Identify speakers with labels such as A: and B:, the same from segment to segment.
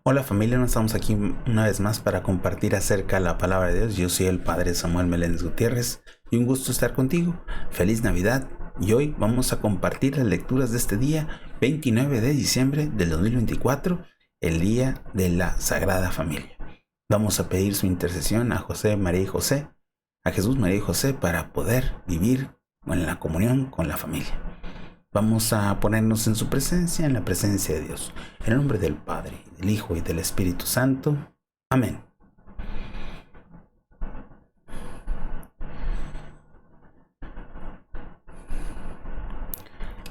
A: Hola familia, nos estamos aquí una vez más para compartir acerca de la palabra de Dios. Yo soy el Padre Samuel Meléndez Gutiérrez y un gusto estar contigo. Feliz Navidad y hoy vamos a compartir las lecturas de este día 29 de diciembre del 2024, el día de la Sagrada Familia. Vamos a pedir su intercesión a José, María y José, a Jesús, María y José para poder vivir en la comunión con la familia. Vamos a ponernos en su presencia, en la presencia de Dios. En el nombre del Padre, del Hijo y del Espíritu Santo. Amén.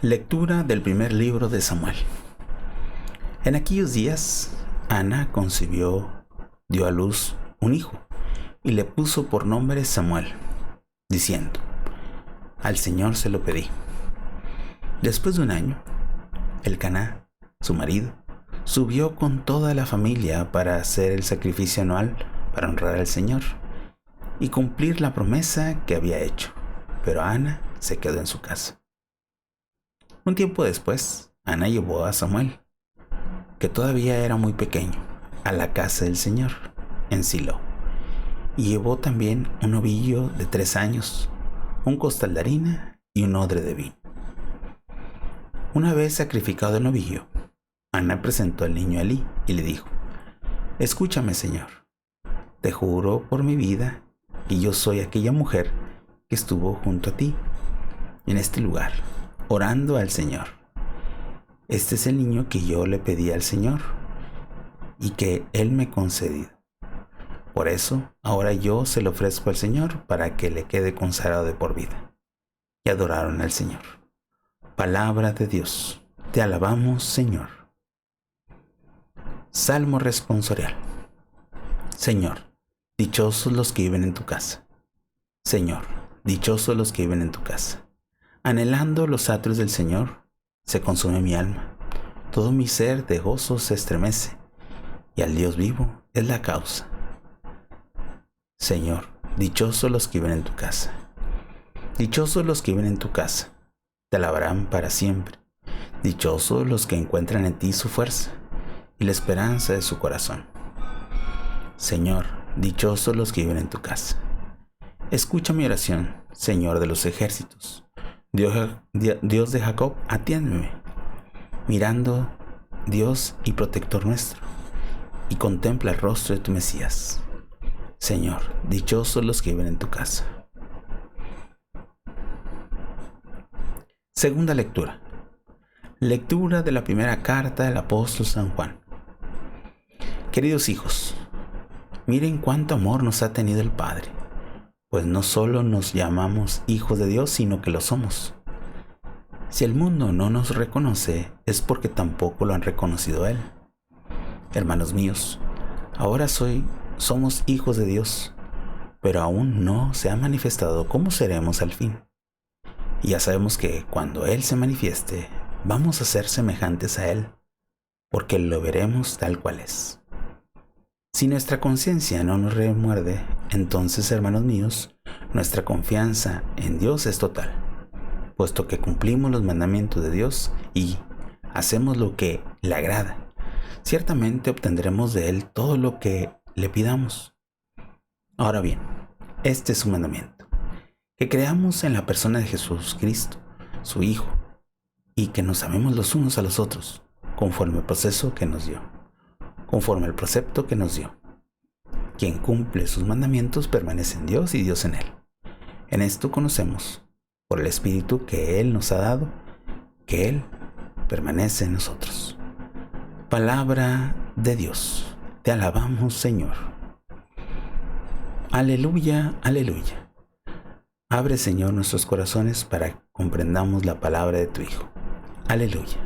A: Lectura del primer libro de Samuel. En aquellos días, Ana concibió, dio a luz un hijo y le puso por nombre Samuel, diciendo: al Señor se lo pedí. Después de un año, Elcaná, su marido, subió con toda la familia para hacer el sacrificio anual para honrar al Señor y cumplir la promesa que había hecho, pero Ana se quedó en su casa. Un tiempo después, Ana llevó a Samuel, que todavía era muy pequeño, a la casa del Señor, en Silo, y llevó también un novillo de 3 años, un costal de harina y un odre de vino. Una vez sacrificado el novillo, Ana presentó al niño a Elí y le dijo: escúchame, Señor, te juro por mi vida que yo soy aquella mujer que estuvo junto a ti, en este lugar, orando al Señor. Este es el niño que yo le pedí al Señor y que Él me concedió. Por eso, ahora yo se lo ofrezco al Señor para que le quede consagrado de por vida. Y adoraron al Señor. Palabra de Dios. Te alabamos, Señor. Salmo responsorial. Señor, dichosos los que viven en tu casa. Señor, dichosos los que viven en tu casa. Anhelando los atrios del Señor, se consume mi alma. Todo mi ser de gozo se estremece, y al Dios vivo es la causa. Señor, dichosos los que viven en tu casa. Dichosos los que viven en tu casa. Te alabarán para siempre. Dichosos los que encuentran en ti su fuerza y la esperanza de su corazón. Señor, dichosos los que viven en tu casa. Escucha mi oración, Señor de los ejércitos. Dios de Jacob, atiéndeme. Mirando, Dios y protector nuestro, y contempla el rostro de tu Mesías. Señor, dichosos los que viven en tu casa. Segunda lectura. Lectura de la primera carta del apóstol San Juan. Queridos hijos, miren cuánto amor nos ha tenido el Padre, pues no solo nos llamamos hijos de Dios, sino que lo somos. Si el mundo no nos reconoce, es porque tampoco lo han reconocido a Él. Hermanos míos, ahora somos hijos de Dios, pero aún no se ha manifestado cómo seremos al fin. Y ya sabemos que cuando Él se manifieste, vamos a ser semejantes a Él, porque lo veremos tal cual es. Si nuestra conciencia no nos remuerde, entonces, hermanos míos, nuestra confianza en Dios es total, puesto que cumplimos los mandamientos de Dios y hacemos lo que le agrada. Ciertamente obtendremos de Él todo lo que le pidamos. Ahora bien, este es su mandamiento: que creamos en la persona de Jesús Cristo, su Hijo, y que nos amemos los unos a los otros, conforme al proceso que nos dio, conforme al precepto que nos dio. Quien cumple sus mandamientos permanece en Dios y Dios en él. En esto conocemos, por el Espíritu que Él nos ha dado, que Él permanece en nosotros. Palabra de Dios. Te alabamos, Señor. Aleluya, aleluya. Abre, Señor, nuestros corazones para que comprendamos la palabra de tu Hijo. Aleluya.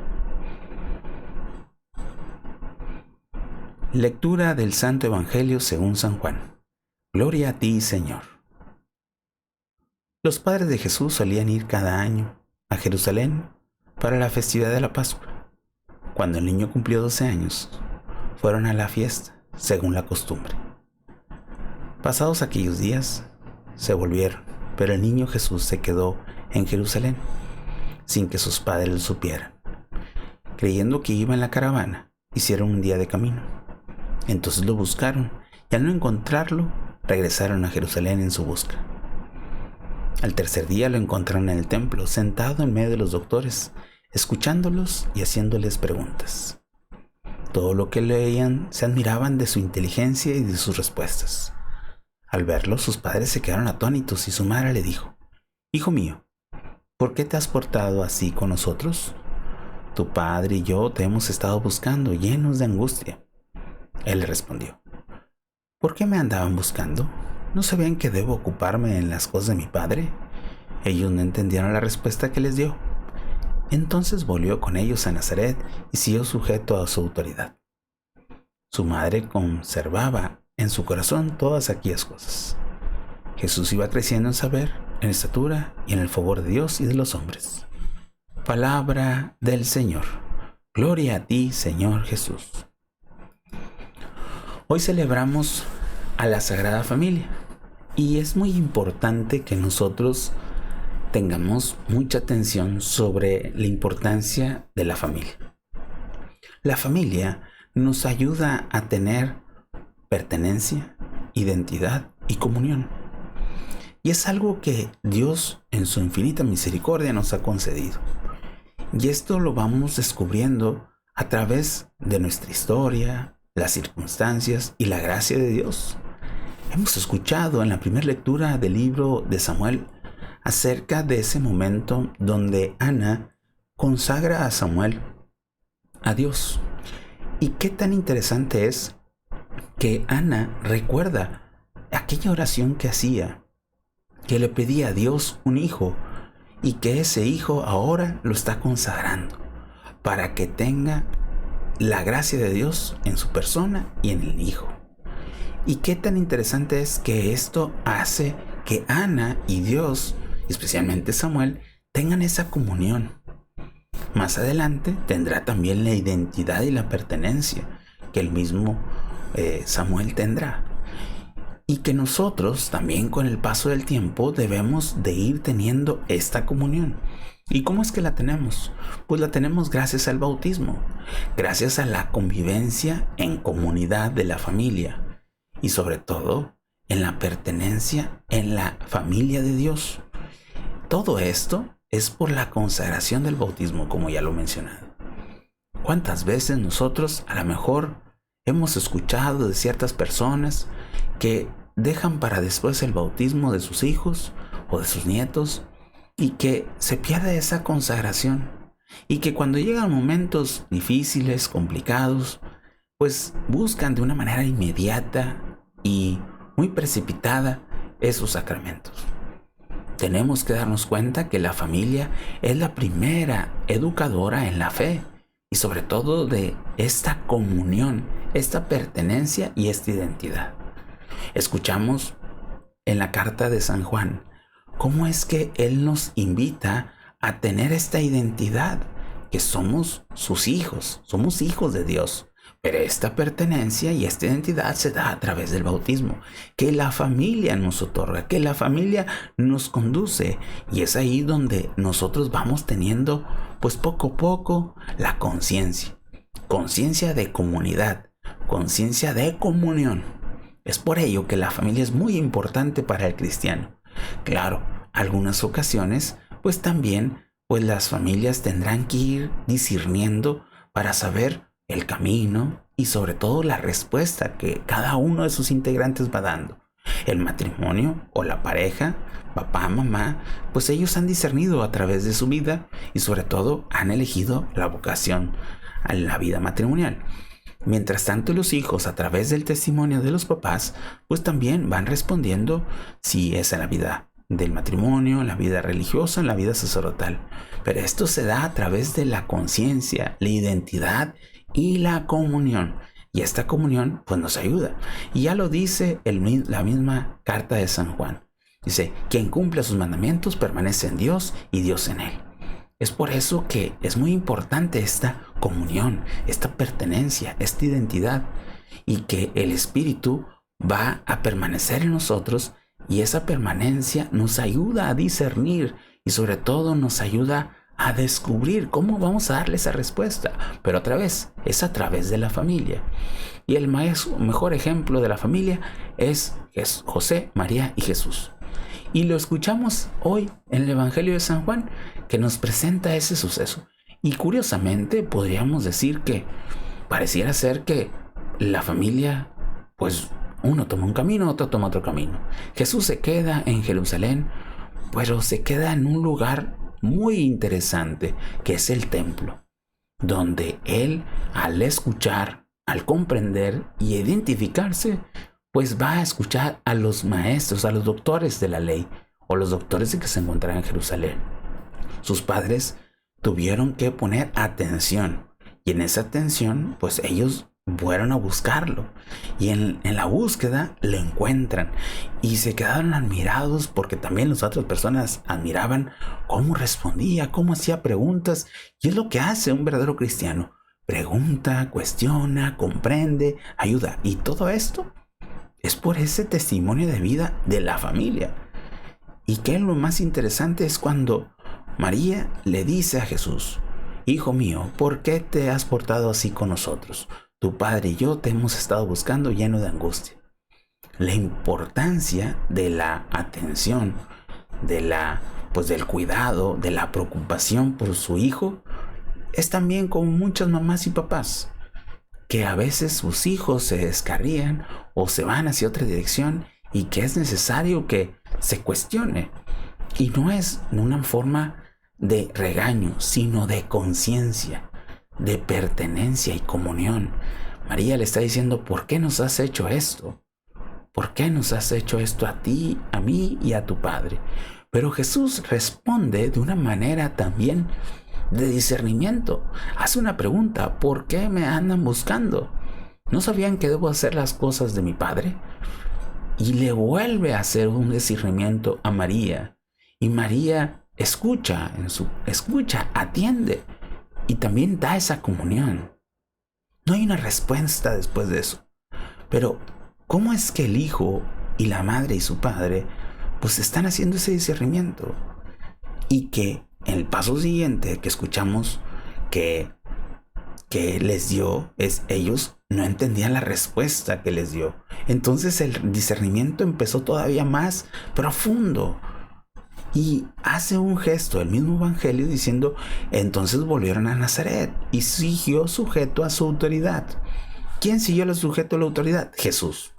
A: Lectura del Santo Evangelio según San Juan. Gloria a ti, Señor. Los padres de Jesús solían ir cada año a Jerusalén para la festividad de la Pascua. Cuando el niño cumplió 12 años, fueron a la fiesta, según la costumbre. Pasados aquellos días, se volvieron, pero el niño Jesús se quedó en Jerusalén, sin que sus padres lo supieran. Creyendo que iba en la caravana, hicieron un día de camino. Entonces lo buscaron y al no encontrarlo, regresaron a Jerusalén en su busca. Al tercer día lo encontraron en el templo, sentado en medio de los doctores, escuchándolos y haciéndoles preguntas. Todo lo que leían se admiraban de su inteligencia y de sus respuestas. Al verlo, sus padres se quedaron atónitos y su madre le dijo: «Hijo mío, ¿por qué te has portado así con nosotros? Tu padre y yo te hemos estado buscando, llenos de angustia». Él le respondió: «¿Por qué me andaban buscando? ¿No sabían que debo ocuparme en las cosas de mi padre?». Ellos no entendieron la respuesta que les dio. Entonces volvió con ellos a Nazaret y siguió sujeto a su autoridad. Su madre conservaba en su corazón todas aquellas cosas. Jesús iba creciendo en saber, en estatura y en el favor de Dios y de los hombres. Palabra del Señor. Gloria a ti, Señor Jesús. Hoy celebramos a la Sagrada Familia y es muy importante que nosotros tengamos mucha atención sobre la importancia de la familia. La familia nos ayuda a tener pertenencia, identidad y comunión. Y es algo que Dios en su infinita misericordia nos ha concedido. Y esto lo vamos descubriendo a través de nuestra historia, las circunstancias y la gracia de Dios. Hemos escuchado en la primera lectura del libro de Samuel acerca de ese momento donde Ana consagra a Samuel a Dios. Y qué tan interesante es que Ana recuerda aquella oración que hacía, que le pedía a Dios un hijo y que ese hijo ahora lo está consagrando para que tenga la gracia de Dios en su persona y en el hijo. Y qué tan interesante es que esto hace que Ana y Dios, especialmente Samuel, tengan esa comunión. Más adelante tendrá también la identidad y la pertenencia que el mismo Samuel tendrá. Y que nosotros también con el paso del tiempo debemos de ir teniendo esta comunión. ¿Y cómo es que la tenemos? Pues la tenemos gracias al bautismo, gracias a la convivencia en comunidad de la familia y sobre todo en la pertenencia en la familia de Dios. Todo esto es por la consagración del bautismo, como ya lo he mencionado. ¿Cuántas veces nosotros a lo mejor hemos escuchado de ciertas personas que dejan para después el bautismo de sus hijos o de sus nietos y que se pierde esa consagración y que cuando llegan momentos difíciles, complicados, pues buscan de una manera inmediata y muy precipitada esos sacramentos? Tenemos que darnos cuenta que la familia es la primera educadora en la fe y sobre todo de esta comunión, esta pertenencia y esta identidad. Escuchamos en la carta de San Juan cómo es que él nos invita a tener esta identidad, que somos sus hijos, somos hijos de Dios. Pero esta pertenencia y esta identidad se da a través del bautismo, que la familia nos otorga, que la familia nos conduce. Y es ahí donde nosotros vamos teniendo, pues poco a poco, la conciencia de comunidad, conciencia de comunión. Es por ello que la familia es muy importante para el cristiano. Claro, algunas ocasiones, pues también, pues las familias tendrán que ir discerniendo para saber el camino y sobre todo la respuesta que cada uno de sus integrantes va dando. El matrimonio o la pareja, papá, mamá, pues ellos han discernido a través de su vida y sobre todo han elegido la vocación a la vida matrimonial. Mientras tanto, los hijos, a través del testimonio de los papás, pues también van respondiendo si es en la vida del matrimonio, en la vida religiosa, en la vida sacerdotal. Pero esto se da a través de la conciencia, la identidad y la comunión. Y esta comunión pues nos ayuda. Y ya lo dice la misma carta de San Juan. Dice, quien cumple sus mandamientos permanece en Dios y Dios en él. Es por eso que es muy importante esta comunión, esta pertenencia, esta identidad, y que el Espíritu va a permanecer en nosotros y esa permanencia nos ayuda a discernir y sobre todo nos ayuda a descubrir cómo vamos a darle esa respuesta. Pero otra vez, es a través de la familia. Y el mejor ejemplo de la familia es José, María y Jesús. Y lo escuchamos hoy en el Evangelio de San Juan, que nos presenta ese suceso. Y curiosamente podríamos decir que pareciera ser que la familia, pues uno toma un camino, otro toma otro camino. Jesús se queda en Jerusalén, pero se queda en un lugar muy interesante, que es el templo, donde él, al escuchar, al comprender y identificarse, pues va a escuchar a los maestros, a los doctores de la ley, o los doctores que se encontraban en Jerusalén. Sus padres tuvieron que poner atención, y en esa atención, pues ellos fueron a buscarlo, y en la búsqueda lo encuentran, y se quedaron admirados porque también las otras personas admiraban cómo respondía, cómo hacía preguntas, y es lo que hace un verdadero cristiano: pregunta, cuestiona, comprende, ayuda. Y todo esto es por ese testimonio de vida de la familia. Y que lo más interesante es cuando María le dice a Jesús: Hijo mío, ¿por qué te has portado así con nosotros? Tu padre y yo te hemos estado buscando lleno de angustia. La importancia de la atención, del cuidado, de la preocupación por su hijo, es también como muchas mamás y papás, que a veces sus hijos se descarrían o se van hacia otra dirección, y que es necesario que se cuestione. Y no es de una forma de regaño, sino de conciencia, de pertenencia y comunión. María le está diciendo: ¿por qué nos has hecho esto? ¿Por qué nos has hecho esto a ti, a mí y a tu padre? Pero Jesús responde de una manera también de discernimiento. Hace una pregunta: ¿por qué me andan buscando? ¿No sabían que debo hacer las cosas de mi padre? Y le vuelve a hacer un discernimiento a María. Y María escucha, atiende, y también da esa comunión. No hay una respuesta después de eso. Pero ¿cómo es que el hijo y la madre y su padre pues están haciendo ese discernimiento? Y que en el paso siguiente que escuchamos que les dio, ellos no entendían la respuesta que les dio. Entonces el discernimiento empezó todavía más profundo. Y hace un gesto el mismo evangelio diciendo: entonces volvieron a Nazaret y siguió sujeto a su autoridad. ¿Quién siguió sujeto a la autoridad? Jesús.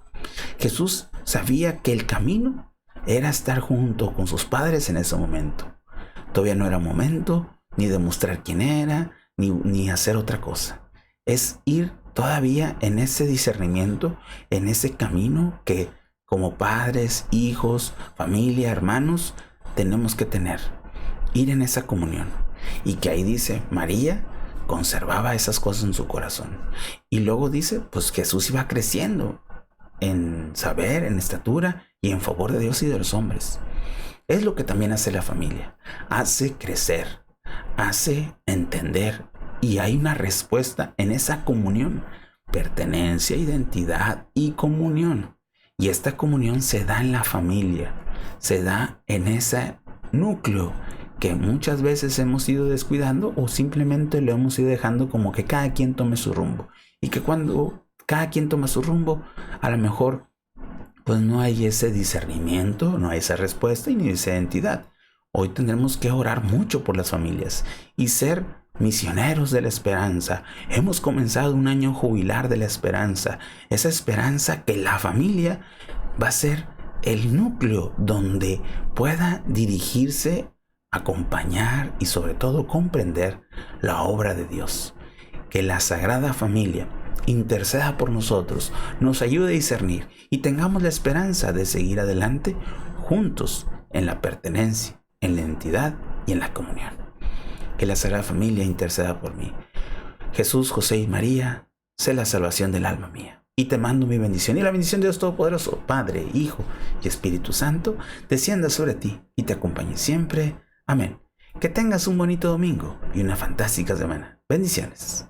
A: Jesús sabía que el camino era estar junto con sus padres en ese momento. Todavía no era momento ni de mostrar quién era, ni hacer otra cosa. Es ir todavía en ese discernimiento, en ese camino que como padres, hijos, familia, hermanos, tenemos que tener. Ir en esa comunión. Y que ahí dice, María conservaba esas cosas en su corazón. Y luego dice, pues Jesús iba creciendo en saber, en estatura y en favor de Dios y de los hombres. Es lo que también hace la familia. Hace crecer, hace entender, y hay una respuesta en esa comunión. Pertenencia, identidad y comunión. Y esta comunión se da en la familia, se da en ese núcleo que muchas veces hemos ido descuidando, o simplemente lo hemos ido dejando como que cada quien tome su rumbo. Y que cuando cada quien toma su rumbo, a lo mejor pues no hay ese discernimiento, no hay esa respuesta y ni esa identidad. Hoy tendremos que orar mucho por las familias y ser misioneros de la esperanza. Hemos comenzado un año jubilar de la esperanza. Esa esperanza que la familia va a ser el núcleo donde pueda dirigirse, acompañar y sobre todo comprender la obra de Dios. Que la Sagrada Familia interceda por nosotros, nos ayude a discernir y tengamos la esperanza de seguir adelante juntos en la pertenencia, en la identidad y en la comunión. Que la Sagrada Familia interceda por mí. Jesús, José y María, sé la salvación del alma mía. Y te mando mi bendición, y la bendición de Dios Todopoderoso, Padre, Hijo y Espíritu Santo, descienda sobre ti y te acompañe siempre. Amén. Que tengas un bonito domingo y una fantástica semana. Bendiciones.